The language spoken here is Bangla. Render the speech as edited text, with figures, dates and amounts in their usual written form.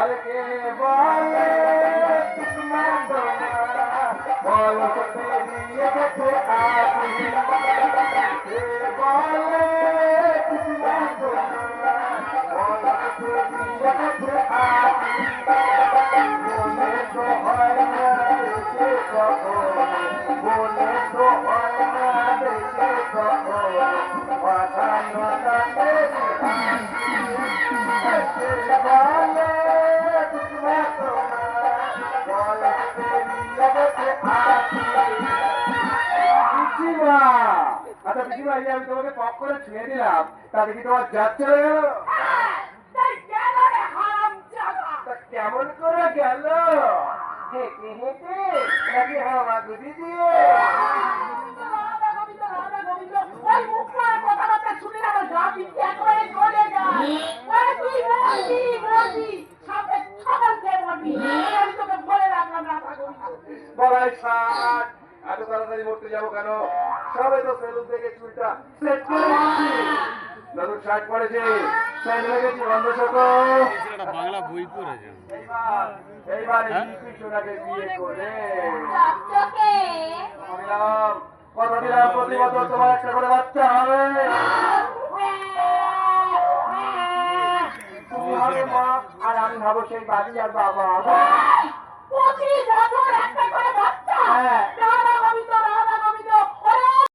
আরে কে বলে বলো পেরিয়ে গেছে আগে কে বলে বলো পেরিয়ে গেছে আগে মনে তো হয় না দেখে কখন মনে তো হয় না দেখে কখন পাঠানো তাকে আচ্ছা পিসিমা এই আমি তোমাকে পক করে ছুঁয়ে দিলাম তাতে কি তোমার জাত চলে গেল কেমন করে গেল হেঁটে হেঁটে নাকি হামাগুড়ি দিয়ে বলাই ষাট এত তাড়াতাড়ি মরতে যাবো কেন সবাই তো সেলুন থেকে চুলটা সেট করে দিচ্ছি নতুন শার্ট পরেছে প্যান্ট লেগেছি বন্ধ শত বাংলা বই পড়েছে এইবার সোনাকে বিয়ে করে দিলাম কথা দিলাম প্রতি বছর তোমার একটা করে বাচ্চা হবে তুমি হবে মা আর আমি ভাবো সেই বাচ্চার বাবা হ্যাঁ